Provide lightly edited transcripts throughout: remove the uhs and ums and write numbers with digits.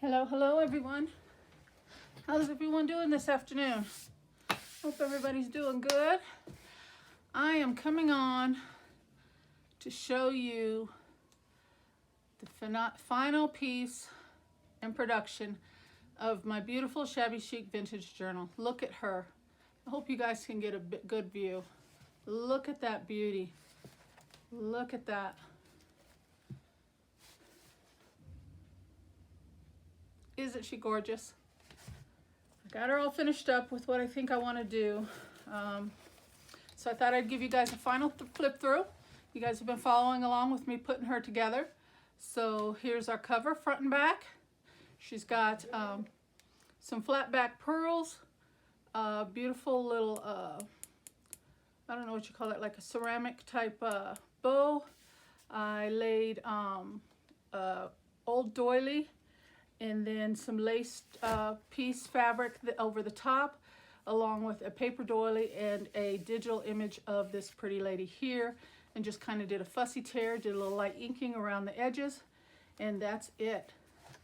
Hello everyone. How's everyone doing this afternoon? Hope everybody's doing good. I am coming on to show you the final piece and production of my beautiful Shabby Chic Vintage journal. Look at her. I hope you guys can get a good view. Look at that beauty. Look at that. Isn't she gorgeous? I got her all finished up with what I think I want to do. So I thought I'd give you guys a final flip through. You guys have been following along with me putting her together. So here's our cover, front and back. She's got some flat back pearls, beautiful little, I don't know what you call it, like a ceramic type bow. I laid old doily and then some lace piece fabric over the top, along with a paper doily and a digital image of this pretty lady here, and just kind of did a fussy tear, did a little light inking around the edges, and that's it.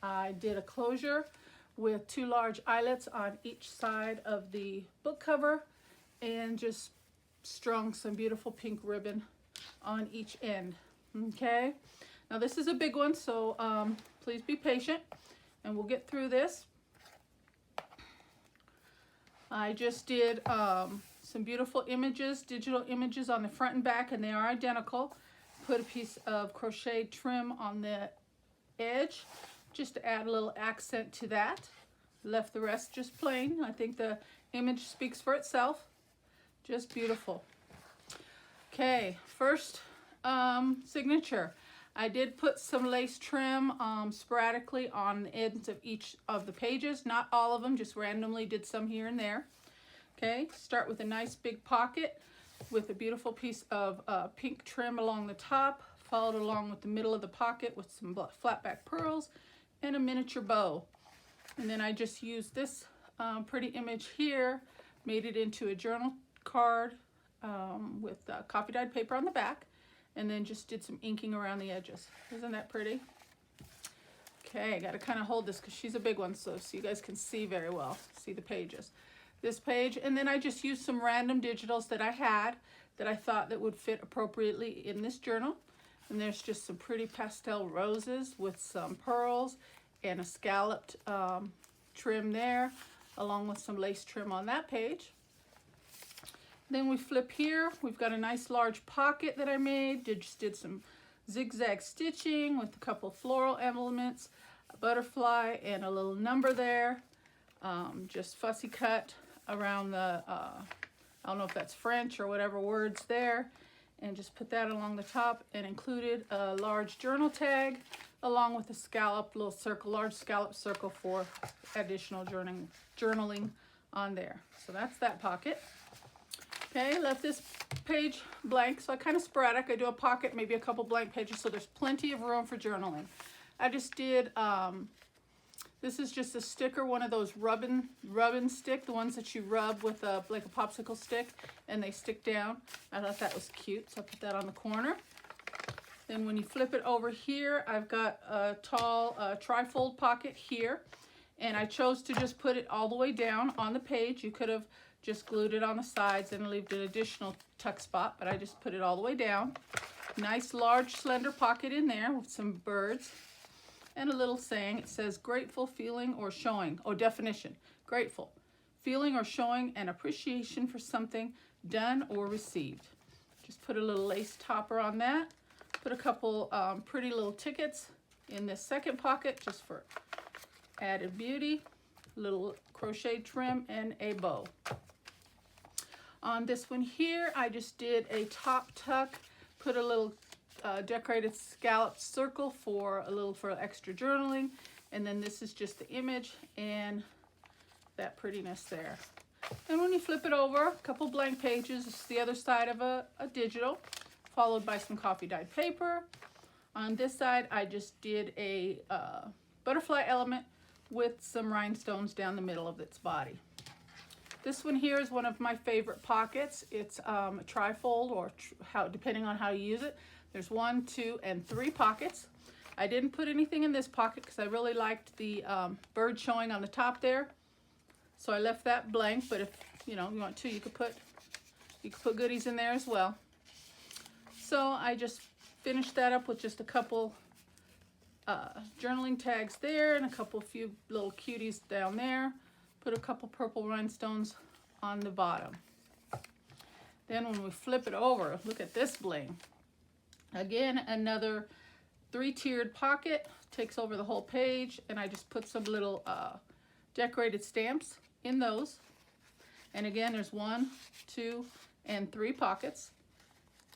I did a closure with 2 large eyelets on each side of the book cover and just strung some beautiful pink ribbon on each end. Okay, now this is a big one, so please be patient and we'll get through this. I just did some beautiful images, digital images on the front and back, and they are identical. Put a piece of crocheted trim on the edge just to add a little accent to that. Left the rest just plain. I think the image speaks for itself. Just beautiful. Okay, first signature. I did put some lace trim sporadically on the ends of each of the pages. Not all of them, just randomly did some here and there. Okay, start with a nice big pocket with a beautiful piece of pink trim along the top, followed along with the middle of the pocket with some flat back pearls and a miniature bow. And then I just used this pretty image here, made it into a journal card with coffee dyed paper on the back, and then just did some inking around the edges. Isn't that pretty? Okay, I gotta kind of hold this because she's a big one, so you guys can see very well, see the pages. This page, and then I just used some random digitals that I had that I thought that would fit appropriately in this journal. And there's just some pretty pastel roses with some pearls and a scalloped trim there, along with some lace trim on that page. Then we flip here. We've got a nice large pocket that I made. Just did some zigzag stitching with a couple floral elements, a butterfly, and a little number there. Just fussy cut around the, I don't know if that's French or whatever words there, and just put that along the top, and included a large journal tag along with a scallop little circle, large scallop circle for additional journaling on there. So that's that pocket. Okay, left this page blank, so I kind of sporadic. I do a pocket, maybe a couple blank pages, so there's plenty of room for journaling. I just did, this is just a sticker, one of those rubbin stick, the ones that you rub with like a popsicle stick, and they stick down. I thought that was cute, so I put that on the corner. Then when you flip it over here, I've got a tall trifold pocket here, and I chose to just put it all the way down on the page. You could have just glued it on the sides and left an additional tuck spot, but I just put it all the way down. Nice large slender pocket in there with some birds and a little saying. It says grateful, feeling, or showing. Oh, definition. Grateful, feeling or showing an appreciation for something done or received. Just put a little lace topper on that. Put a couple pretty little tickets in this second pocket just for added beauty. Little crochet trim and a bow. On this one here, I just did a top tuck, put a little decorated scalloped circle for extra journaling, and then this is just the image and that prettiness there. And when you flip it over, a couple blank pages, it's the other side of a digital, followed by some coffee dyed paper. On this side, I just did a butterfly element with some rhinestones down the middle of its body. This one here is one of my favorite pockets. It's a trifold, or depending on how you use it. There's 1, 2, and 3 pockets. I didn't put anything in this pocket because I really liked the bird showing on the top there. So I left that blank, but if you want to, you could put goodies in there as well. So I just finished that up with just a couple journaling tags there and a few little cuties down there. Put a couple purple rhinestones on the bottom. Then when we flip it over, look at this bling. Again, another 3-tiered pocket, takes over the whole page, and I just put some little decorated stamps in those. And again, there's 1, 2, and 3 pockets,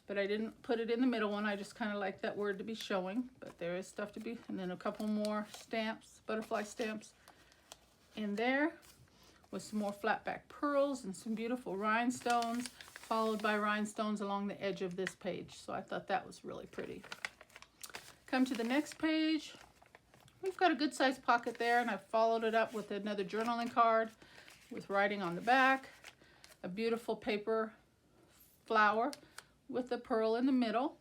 but I didn't put it in the middle one. I just kind of like that word to be showing, but there is stuff to be, and then a couple more stamps, butterfly stamps in there with some more flat back pearls and some beautiful rhinestones, followed by rhinestones along the edge of this page. So I thought that was really pretty. Come to the next page. We've got a good sized pocket there, and I followed it up with another journaling card with writing on the back, a beautiful paper flower with a pearl in the middle,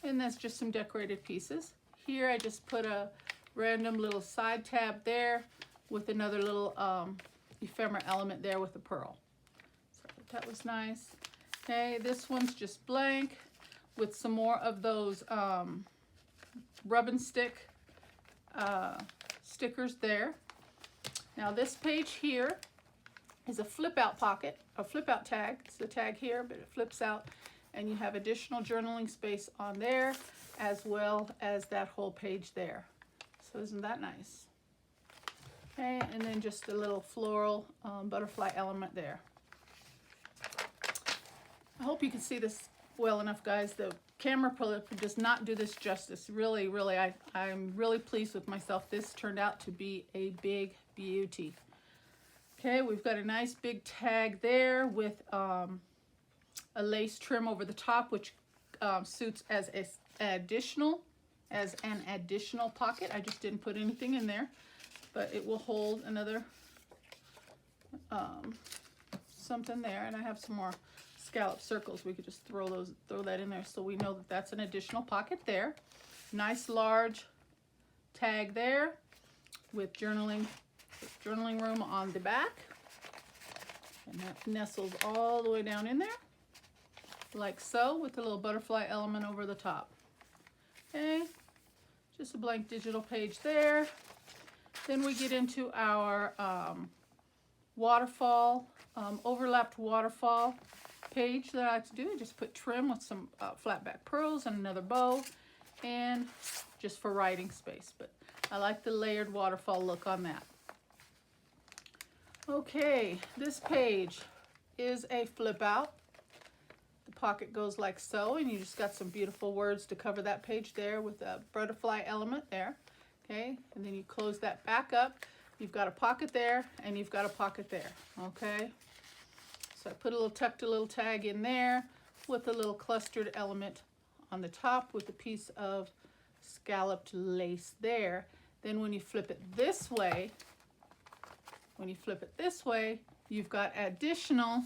and that's just some decorated pieces. Here I just put a random little side tab there with another little ephemera element there with a pearl. So that was nice. Okay, this one's just blank with some more of those rub and stick stickers there. Now this page here is a flip out pocket, a flip out tag. It's the tag here, but it flips out, and you have additional journaling space on there as well as that whole page there. So isn't that nice? Okay, and then just a little floral butterfly element there. I hope you can see this well enough, guys. The camera does not do this justice. Really, I'm really pleased with myself. This turned out to be a big beauty. Okay, we've got a nice big tag there with a lace trim over the top, which suits as an additional pocket. I just didn't put anything in there, but it will hold another something there. And I have some more scallop circles. We could just throw that in there so we know that that's an additional pocket there. Nice large tag there with journaling room on the back, and that nestles all the way down in there like so, with a little butterfly element over the top. Okay, just a blank digital page there. Then we get into our waterfall, overlapped waterfall page that I like to do. I just put trim with some flat back pearls and another bow, and just for writing space, but I like the layered waterfall look on that. Okay, this page is a flip out. The pocket goes like so, and you just got some beautiful words to cover that page there with a butterfly element there. Okay, and then you close that back up. You've got a pocket there, and you've got a pocket there. Okay, so I tucked a little tag in there with a little clustered element on the top with a piece of scalloped lace there. Then when you flip it this way, you've got additional,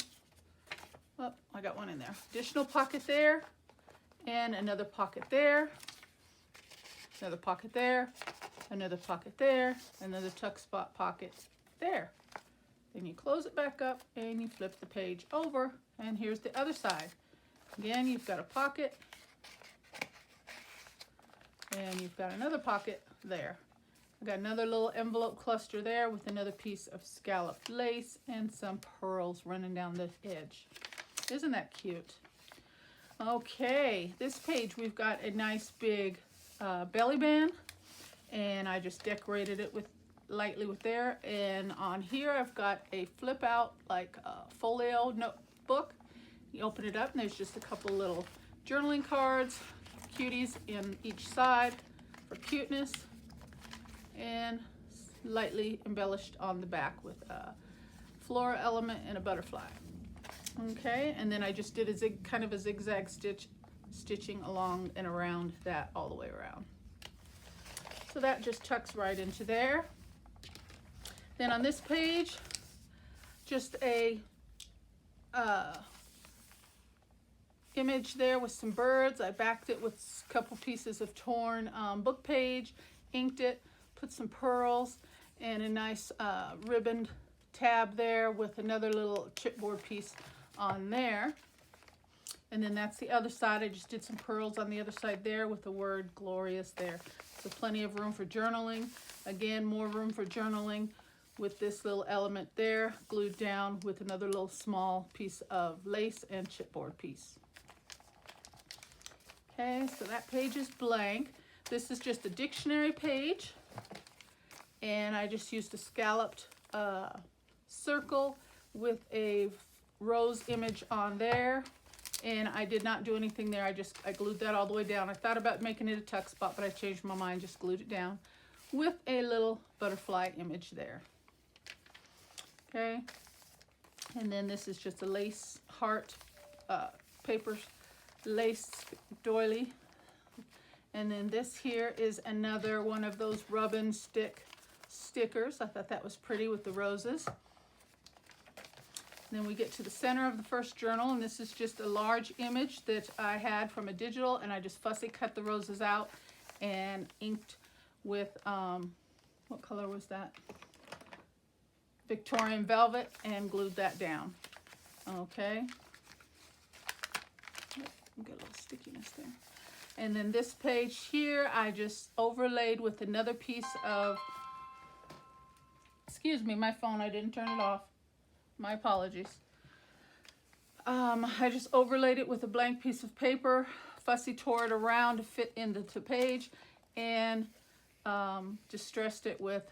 oh, I got one in there, additional pocket there, and another pocket there, another pocket there, another pocket there, another tuck spot pocket there. Then you close it back up and you flip the page over, and here's the other side. Again, you've got a pocket, and you've got another pocket there. I've got another little envelope cluster there with another piece of scalloped lace and some pearls running down the edge. Isn't that cute? Okay, this page we've got a nice big belly band, and I just decorated it lightly with there. And on here I've got a flip out like folio notebook. You open it up and there's just a couple little journaling cards, cuties in each side for cuteness, and lightly embellished on the back with a floral element and a butterfly. Okay, and then I just did a kind of a zigzag stitching along and around that all the way around. So that just tucks right into there. Then on this page, just a image there with some birds. I backed it with a couple pieces of torn book page, inked it, put some pearls, and a nice ribboned tab there with another little chipboard piece on there. And then that's the other side. I just did some pearls on the other side there with the word glorious there. So plenty of room for journaling. Again, more room for journaling with this little element there, glued down with another little small piece of lace and chipboard piece. Okay, so that page is blank. This is just a dictionary page, and I just used a scalloped circle with a rose image on there, and I did not do anything there. I glued that all the way down. I thought about making it a tuck spot, but I changed my mind, just glued it down with a little butterfly image there. Okay, and then this is just a lace heart paper lace doily. And then this here is another one of those rub and stick stickers. I thought that was pretty with the roses. Then we get to the center of the first journal, and this is just a large image that I had from a digital, and I just fussy cut the roses out and inked with, what color was that? Victorian velvet, and glued that down. Okay. Get a little stickiness there. And then this page here, I just overlaid with another piece of, excuse me, my phone, I didn't turn it off. My apologies. I just overlaid it with a blank piece of paper, fussy tore it around to fit into the page, and distressed it with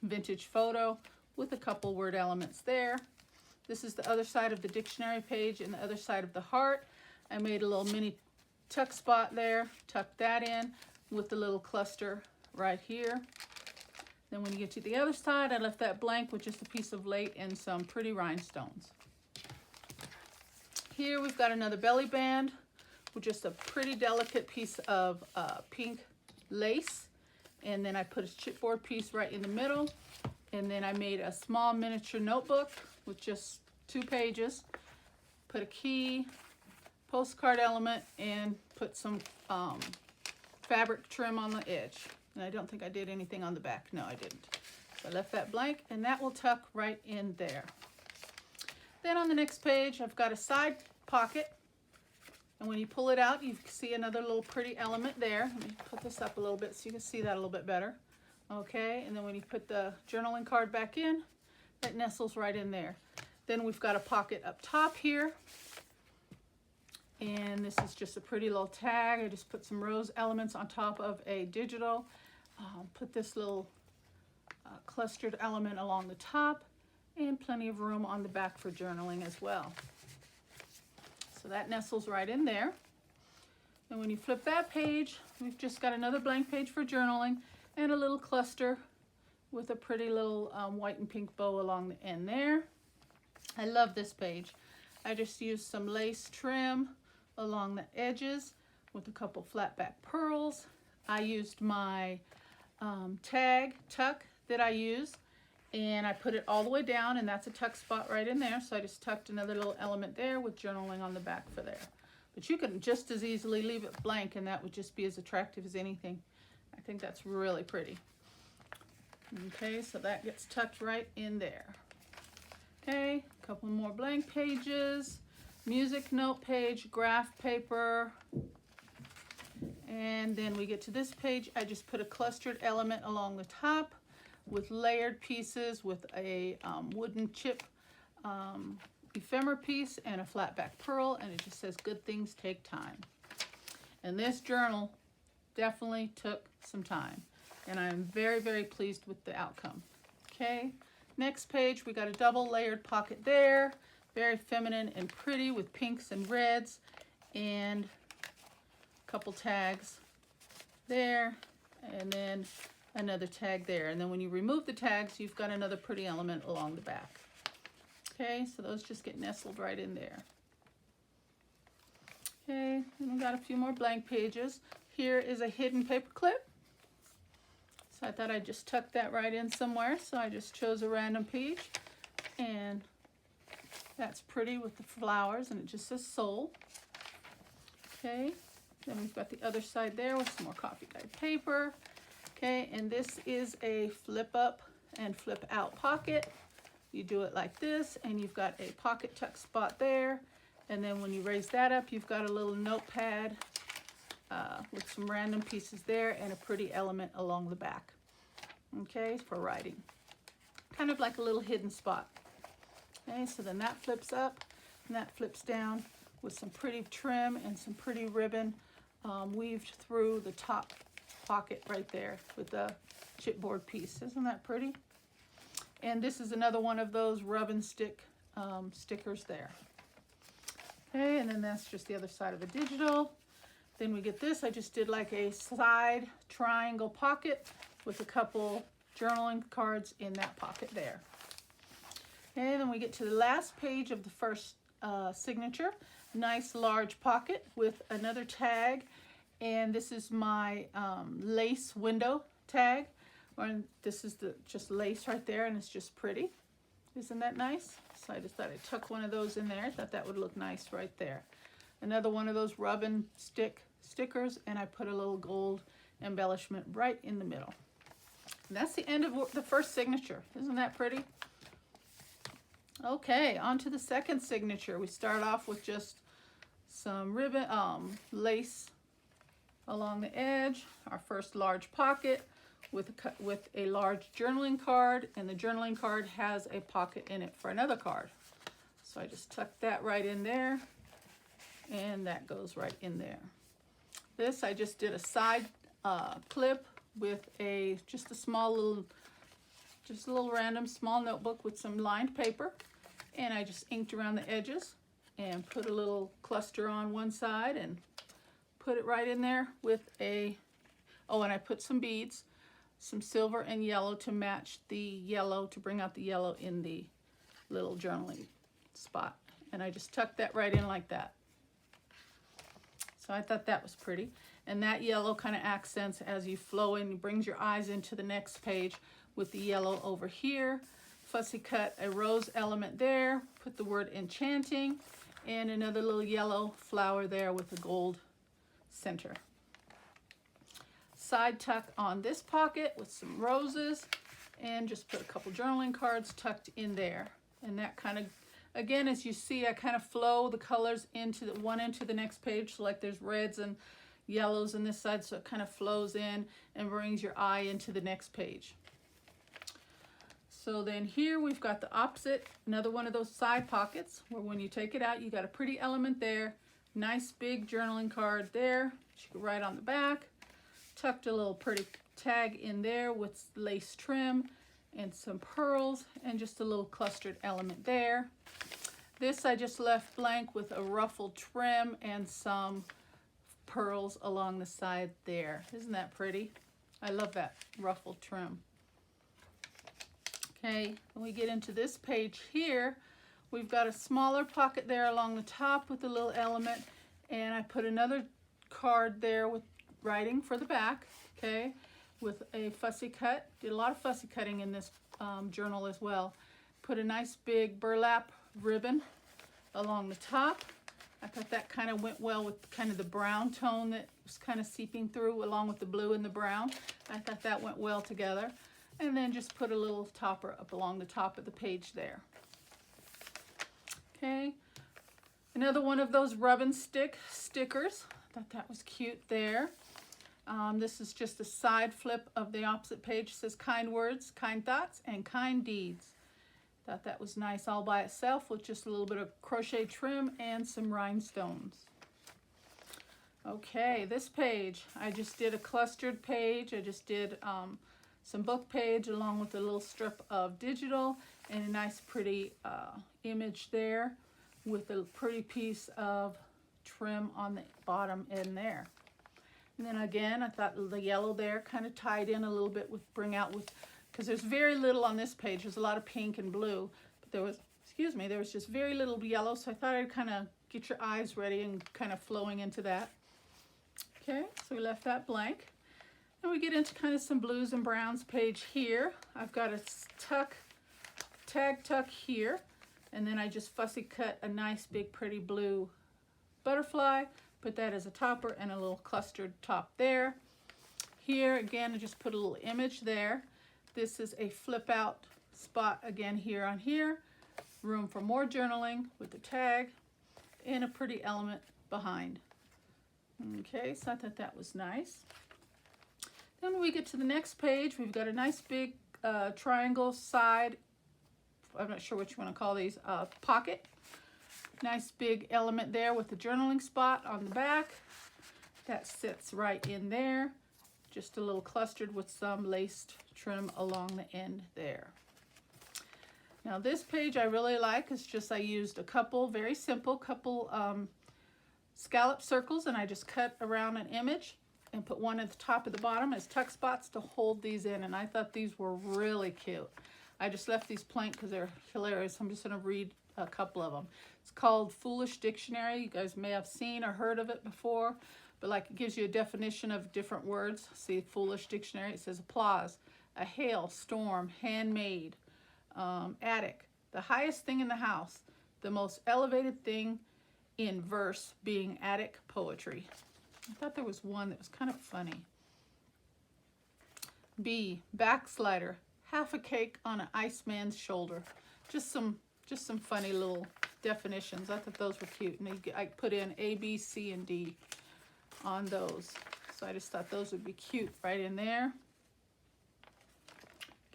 vintage photo with a couple word elements there. This is the other side of the dictionary page and the other side of the heart. I made a little mini tuck spot there, tucked that in with the little cluster right here. Then when you get to the other side, I left that blank with just a piece of lace and some pretty rhinestones. Here we've got another belly band with just a pretty delicate piece of pink lace. And then I put a chipboard piece right in the middle. And then I made a small miniature notebook with just 2 pages. Put a key, postcard element, and put some fabric trim on the edge. And I don't think I did anything on the back. No, I didn't. So I left that blank, and that will tuck right in there. Then on the next page, I've got a side pocket. And when you pull it out, you see another little pretty element there. Let me put this up a little bit so you can see that a little bit better. Okay, and then when you put the journaling card back in, that nestles right in there. Then we've got a pocket up top here. And this is just a pretty little tag. I just put some rose elements on top of a digital. Put this little clustered element along the top, and plenty of room on the back for journaling as well. So that nestles right in there. And when you flip that page, we've just got another blank page for journaling and a little cluster with a pretty little white and pink bow along the end there. I love this page. I just used some lace trim along the edges with a couple flat back pearls. I used my tag tuck that I use, and I put it all the way down, and that's a tuck spot right in there. So I just tucked another little element there with journaling on the back for there. But you can just as easily leave it blank, and that would just be as attractive as anything. I think that's really pretty. Okay, so that gets tucked right in there. Okay, a couple more blank pages, music note page, graph paper, and then we get to this page. I just put a clustered element along the top with layered pieces with a wooden chip ephemera piece and a flat back pearl, and it just says good things take time. And this journal definitely took some time, and I'm very, very pleased with the outcome. Okay, next page, we got a double layered pocket there, very feminine and pretty with pinks and reds, and a couple tags there, and then another tag there. And then when you remove the tags, you've got another pretty element along the back. Okay, so those just get nestled right in there. Okay, and we've got a few more blank pages. Here is a hidden paper clip. So I thought I'd just tuck that right in somewhere. So I just chose a random page, and that's pretty with the flowers, and it just says soul. Okay, then we've got the other side there with some more coffee dyed paper. Okay, and this is a flip up and flip out pocket. You do it like this, and you've got a pocket tuck spot there. And then when you raise that up, you've got a little notepad with some random pieces there and a pretty element along the back. Okay, for writing. Kind of like a little hidden spot. Okay, so then that flips up and that flips down with some pretty trim and some pretty ribbon weaved through the top pocket right there with the chipboard piece. Isn't that pretty? And this is another one of those rub and stick stickers there. Okay, and then that's just the other side of the digital. Then we get this. I just did like a side triangle pocket with a couple journaling cards in that pocket there. Okay, then we get to the last page of the first signature. Nice large pocket with another tag, and this is my lace window tag. And this is the just lace right there, and it's just pretty. Isn't that nice? So I just thought I'd tuck one of those in there. I thought that would look nice right there. Another one of those rub and stick stickers, and I put a little gold embellishment right in the middle. And that's the end of the first signature. Isn't that pretty? Okay, on to the second signature. We start off with just some ribbon, lace along the edge. Our first large pocket with a large journaling card, and the journaling card has a pocket in it for another card. So I just tucked that right in there, and that goes right in there. This I just did a side clip with just a little random small notebook with some lined paper, and I just inked around the edges and put a little cluster on one side and put it right in there with and I put some beads, some silver and yellow to match the yellow, to bring out the yellow in the little journaling spot. And I just tucked that right in like that. So I thought that was pretty. And that yellow kind of accents as you flow in, brings your eyes into the next page with the yellow over here. Fussy cut a rose element there, put the word enchanting, and another little yellow flower there with a gold center. Side tuck on this pocket with some roses, and just put a couple journaling cards tucked in there. And that kind of, again, as you see, I kind of flow the colors into the next page. So like there's reds and yellows on this side, so it kind of flows in and brings your eye into the next page. So then here we've got the opposite, another one of those side pockets where when you take it out, you got a pretty element there. Nice big journaling card there, you can write on the back. Tucked a little pretty tag in there with lace trim and some pearls and just a little clustered element there. This I just left blank with a ruffled trim and some pearls along the side there. Isn't that pretty? I love that ruffled trim. Okay, when we get into this page here, we've got a smaller pocket there along the top with a little element, and I put another card there with writing for the back, okay, with a fussy cut. Did a lot of fussy cutting in this journal as well. Put a nice big burlap ribbon along the top. I thought that kind of went well with kind of the brown tone that was kind of seeping through along with the blue and the brown. I thought that went well together. And then just put a little topper up along the top of the page there. Okay, another one of those rub and stick stickers. I thought that was cute there. This is just a side flip of the opposite page. It says kind words, kind thoughts, and kind deeds. Thought that was nice all by itself with just a little bit of crochet trim and some rhinestones. Okay, this page, I just did a clustered page. I just did some book page along with a little strip of digital and a nice pretty image there with a pretty piece of trim on the bottom end there. And then again, I thought the yellow there kind of tied in a little bit with because there's very little on this page. There's a lot of pink and blue, but there was just very little yellow, so I thought I'd kind of get your eyes ready and kind of flowing into that. Okay, so we left that blank. And we get into kind of some blues and browns page here. I've got a tag tuck here, and then I just fussy cut a nice big pretty blue butterfly, Put that as a topper and a little clustered top there. Here again, I just put a little image there. This is a flip out spot again here on here. Room for more journaling with the tag and a pretty element behind. Okay, so I thought that was nice. Then when we get to the next page, we've got a nice big triangle side, I'm not sure what you want to call these, pocket. Nice big element there with the journaling spot on the back. That sits right in there. Just a little clustered with some laced trim along the end there. Now this page I really like. It's just I used a couple, very simple, scallop circles, and I just cut around an image and put one at the top of the bottom as tuck spots to hold these in, and I thought these were really cute. I just left these plain because they're hilarious. I'm just going to read a couple of them. It's called Foolish Dictionary. You guys may have seen or heard of it before, but like it gives you a definition of different words. See, Foolish Dictionary, it says applause, a hail, storm, handmade, attic, the highest thing in the house, the most elevated thing in verse being attic poetry. I thought there was one that was kind of funny. B, backslider, half a cake on an iceman's shoulder. Just some funny little definitions. I thought those were cute, and I put in A, B, C, and D on those. So I just thought those would be cute right in there.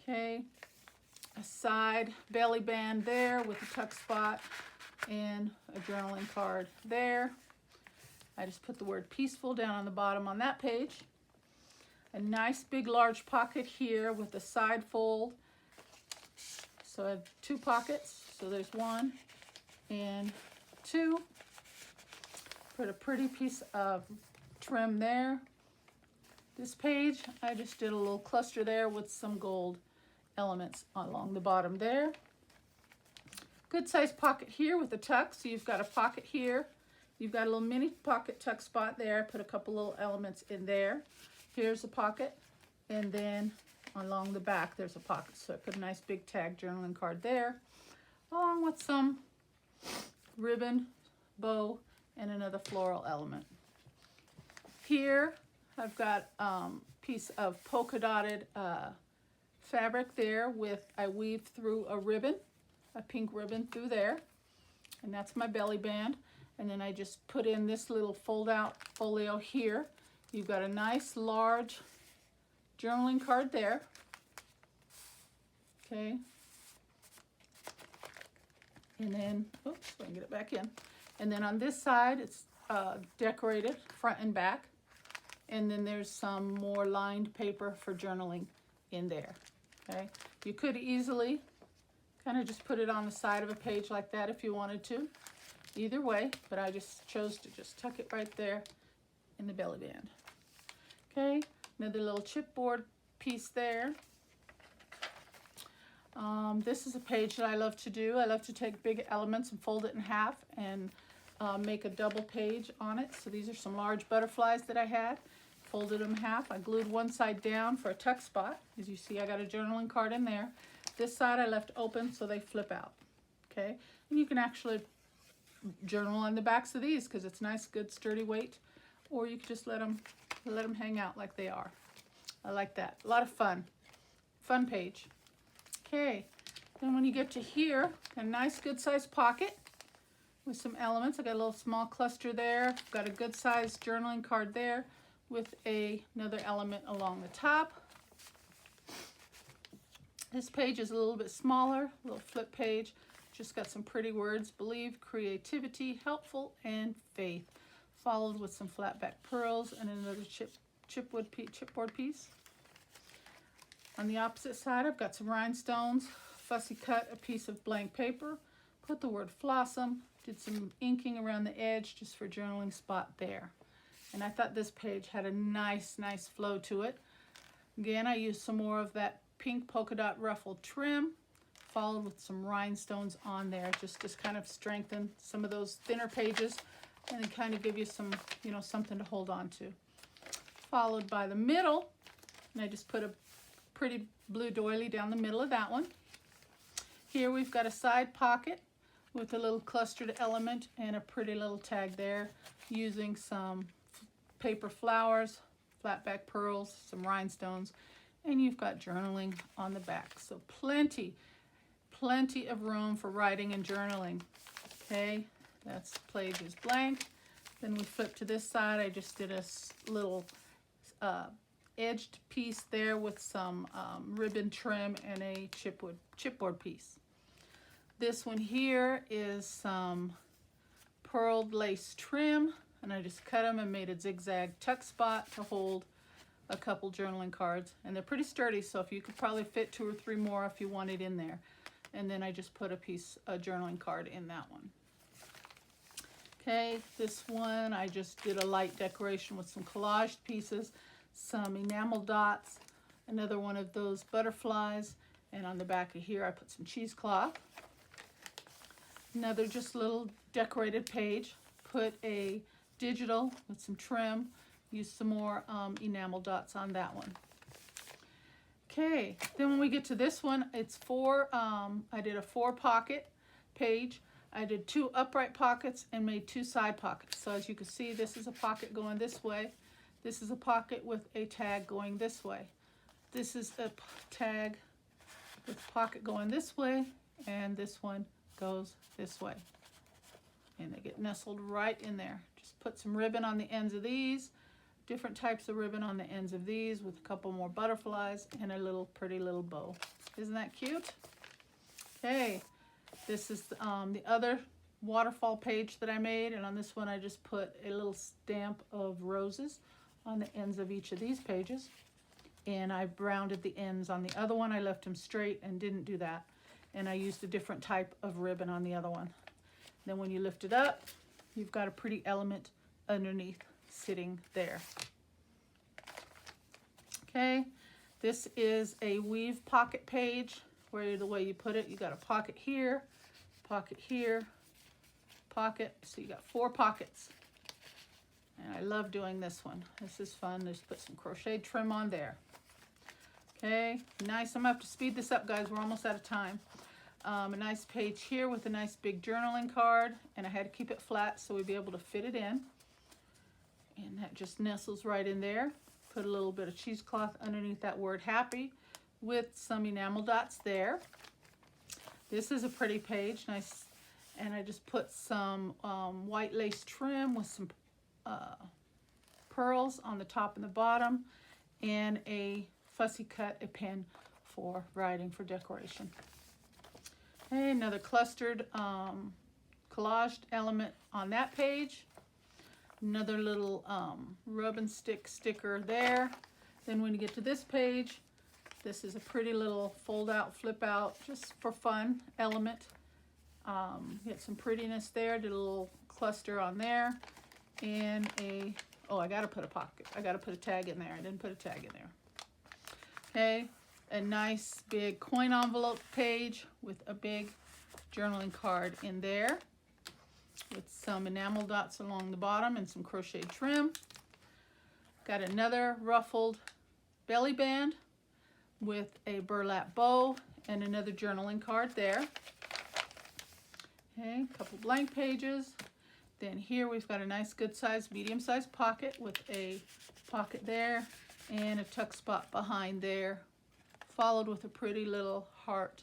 Okay, a side belly band there with a tuck spot and a journaling card there. I just put the word peaceful down on the bottom on that page. A nice big large pocket here with a side fold. So I have two pockets. So there's one and two. Put a pretty piece of trim there. This page, I just did a little cluster there with some gold elements along the bottom there. Good size pocket here with a tuck. So you've got a pocket here. You've got a little mini pocket tuck spot there. Put a couple little elements in there. Here's a pocket, and then along the back there's a pocket. So I put a nice big tag journaling card there, along with some ribbon, bow, and another floral element. Here I've got a piece of polka dotted fabric there with, I weaved through a ribbon, a pink ribbon through there, and that's my belly band. And then I just put in this little fold out folio here. You've got a nice large journaling card there. Okay. And then, oops, let me get it back in. And then on this side, it's decorated front and back. And then there's some more lined paper for journaling in there. Okay. You could easily kind of just put it on the side of a page like that if you wanted to. Either way, but I just chose to just tuck it right there in the belly band. Okay, another little chipboard piece there. This is a page that I love to do. I love to take big elements and fold it in half and make a double page on it. So these are some large butterflies that I had. Folded them in half. I glued one side down for a tuck spot. As you see, I got a journaling card in there. This side I left open so they flip out. Okay, and you can actually journal on the backs of these because it's nice, good, sturdy weight. Or you could just let them hang out like they are. I like that. A lot of fun. Fun page. Okay. Then when you get to here, a nice good sized pocket with some elements. I got a little small cluster there. Got a good sized journaling card there with another element along the top. This page is a little bit smaller, a little flip page. Just got some pretty words: believe, creativity, helpful, and faith. Followed with some flat back pearls and another chipboard piece. On the opposite side, I've got some rhinestones, fussy cut a piece of blank paper, put the word flossom, did some inking around the edge just for journaling spot there. And I thought this page had a nice flow to it. Again, I used some more of that pink polka dot ruffled trim, followed with some rhinestones on there, just kind of strengthen some of those thinner pages and then kind of give you some, something to hold on to. Followed by the middle, and I just put a pretty blue doily down the middle of that one. Here we've got a side pocket with a little clustered element and a pretty little tag there. using some paper flowers, flat back pearls, some rhinestones, and you've got journaling on the back. So plenty of room for writing and journaling. Okay, that's page is blank. Then we flip to this side. I just did a little edged piece there with some ribbon trim and a chipboard piece. This one here is some pearled lace trim, and I just cut them and made a zigzag tuck spot to hold a couple journaling cards, and they're pretty sturdy, so if you could probably fit 2 or 3 more if you wanted in there. And then I just put a journaling card in that one. Okay, this one I just did a light decoration with some collaged pieces, some enamel dots, another one of those butterflies, and on the back of here I put some cheesecloth. Another just little decorated page, put a digital with some trim, used some more enamel dots on that one. Okay, then when we get to this one, it's I did a 4 pocket page. I did 2 upright pockets and made 2 side pockets. So as you can see, this is a pocket going this way. This is a pocket with a tag going this way. This is a tag with a pocket going this way, and this one goes this way. And they get nestled right in there. Just put some ribbon on the ends of these, different types of ribbon on the ends of these with a couple more butterflies and a little pretty little bow. Isn't that cute? Okay, this is the other waterfall page that I made, and on this one I just put a little stamp of roses on the ends of each of these pages, and I rounded the ends. On the other one I left them straight and didn't do that, and I used a different type of ribbon on the other one. Then when you lift it up, you've got a pretty element underneath sitting there. Okay, this is a weave pocket page where the way you put it, you got a pocket here, pocket, so you got 4 pockets. And I love doing this one. This is fun. Just put some crochet trim on there. Okay, nice. I'm gonna have to speed this up, guys. We're almost out of time. A nice page here with a nice big journaling card, and I had to keep it flat so we'd be able to fit it in. And that just nestles right in there. Put a little bit of cheesecloth underneath that word happy with some enamel dots there. This is a pretty page, nice, and I just put some white lace trim with some pearls on the top and the bottom, and a fussy cut, a pen for writing for decoration. Okay, another clustered collaged element on that page. Another little rub and stick sticker there. Then when you get to this page, this is a pretty little fold out, flip out, just for fun element. Get some prettiness there. Did a little cluster on there, and I gotta put a pocket. I gotta put a tag in there. I didn't put a tag in there. Okay, a nice big coin envelope page with a big journaling card in there, with some enamel dots along the bottom and some crochet trim. Got another ruffled belly band with a burlap bow and another journaling card there. Okay, a couple blank pages. Then here we've got a nice good sized, medium sized pocket with a pocket there and a tuck spot behind there, followed with a pretty little heart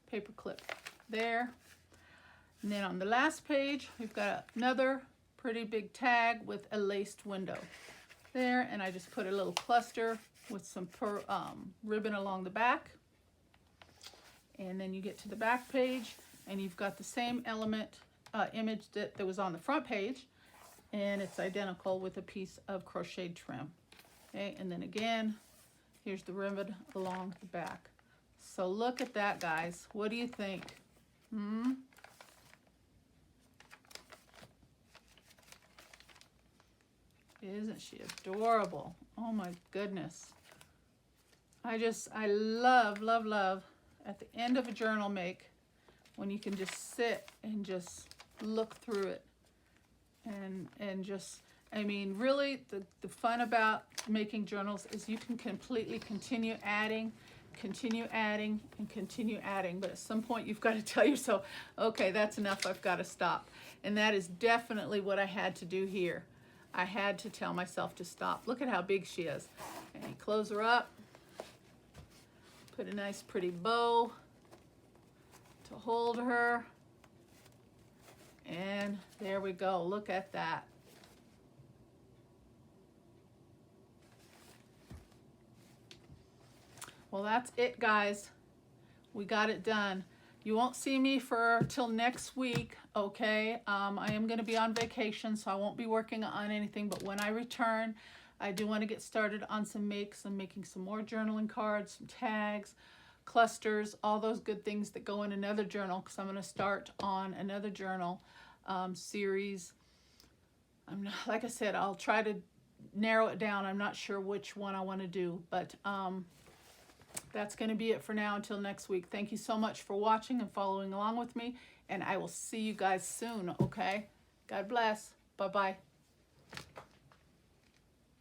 paper clip there. And then on the last page, we've got another pretty big tag with a laced window there, and I just put a little cluster with some ribbon along the back. And then you get to the back page, and you've got the same element, image that was on the front page, and it's identical with a piece of crocheted trim. Okay, and then again, here's the ribbon along the back. So look at that, guys. What do you think? Isn't she adorable? Oh my goodness. I love, love, love at the end of a journal make when you can just sit and just look through it and just, I mean, really the fun about making journals is you can completely continue adding continue adding and continue adding. But at some point you've got to tell yourself, okay, that's enough, I've got to stop. And that is definitely what I had to do here. I had to tell myself to stop. Look at how big she is. And you close her up, put a nice pretty bow to hold her, and there we go. Look at that. Well, that's it, guys. We got it done. You won't see me for till next week, okay? I am going to be on vacation, so I won't be working on anything, but when I return, I do want to get started on some makes. I'm making some more journaling cards, some tags, clusters, all those good things that go in another journal, because I'm going to start on another journal series. Like I said, I'll try to narrow it down. I'm not sure which one I want to do, but that's going to be it for now until next week. Thank you so much for watching and following along with me, and I will see you guys soon, okay? God bless. Bye-bye.